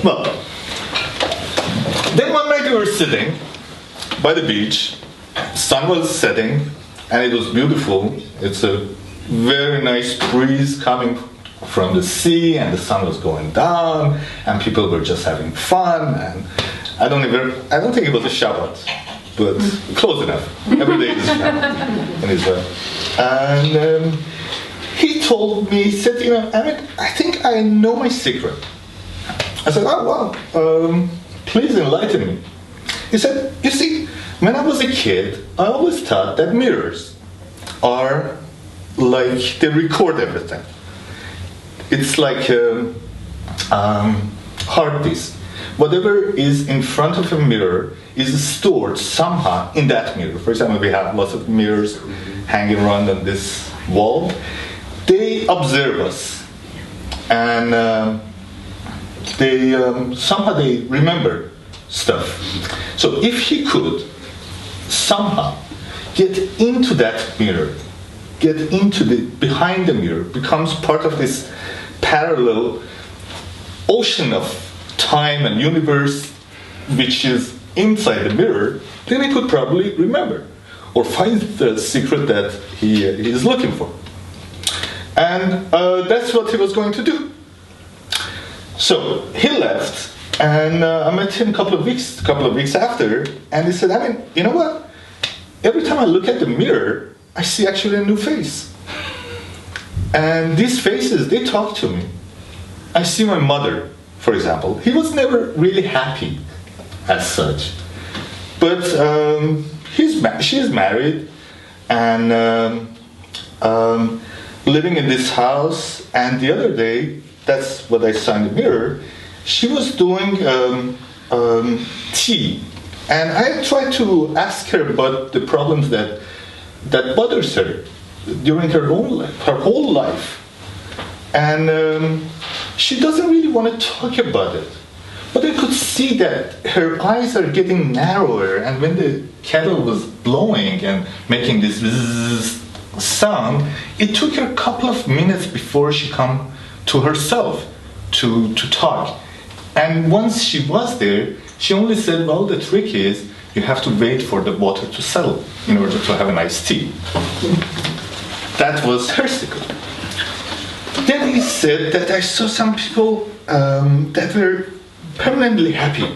Well, then one night we were sitting by the beach. Sun was setting, and it was beautiful. It's a very nice breeze coming from the sea, and the sun was going down, and people were just having fun. And I don't think it was a Shabbat, but close enough. Every day is Shabbat in Israel. And he told me, he said, Amit, I think I know my secret. I said, oh wow, please enlighten me. He said, you see, when I was a kid, I always thought that mirrors are like, they record everything. It's like a hard disk. Whatever is in front of a mirror is stored somehow in that mirror. For example, we have lots of mirrors hanging around on this wall. They observe us, and somehow they remember stuff. So if he could somehow get into that mirror, get into the behind the mirror, becomes part of this parallel ocean of time and universe which is inside the mirror, then he could probably remember or find the secret that he is looking for. And that's what he was going to do. So he left, and I met him a couple of weeks after, and he said, I mean, you know what? Every time I look at the mirror, I see actually a new face. And these faces, they talk to me. I see my mother, for example. He was never really happy as such. But she's married and living in this house. And the other day, that's what I saw in the mirror, she was doing tea. And I tried to ask her about the problems that bothers her during her whole life. And she doesn't really want to talk about it. But I could see that her eyes are getting narrower, and when the kettle was blowing and making this bzzz sound, it took her a couple of minutes before she come to herself to talk. And once she was there, she only said, well, the trick is you have to wait for the water to settle in order to have a nice tea. That was her secret. Then he said that I saw some people that were permanently happy.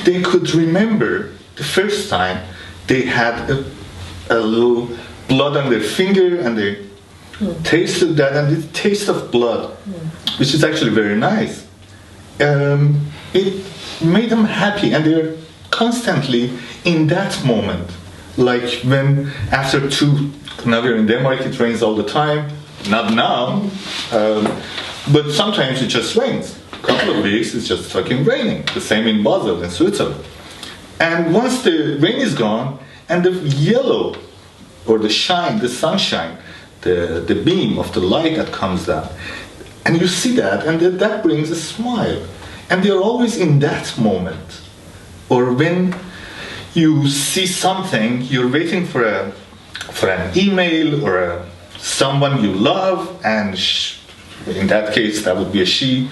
They could remember the first time they had a little blood on their finger, and they tasted that, and the taste of blood, which is actually very nice. It made them happy, and they were constantly in that moment. Like when now we're in Denmark, it rains all the time. Not now, but sometimes it just rains. A couple of weeks, it's just fucking raining. The same in Basel, in Switzerland. And once the rain is gone, and the yellow, or the shine, the sunshine, the beam of the light that comes down, and you see that, and that brings a smile. And they're always in that moment. Or when you see something, you're waiting for an email or someone you love, and in that case, that would be a she.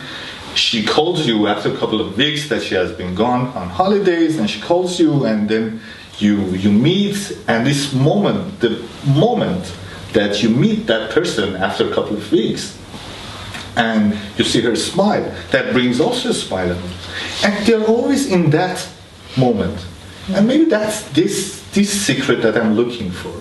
She calls you after a couple of weeks that she has been gone on holidays, and she calls you, and then you meet, and this moment, the moment that you meet that person after a couple of weeks, and you see her smile, that brings also a smile. And they're always in that moment. And maybe that's this secret that I'm looking for.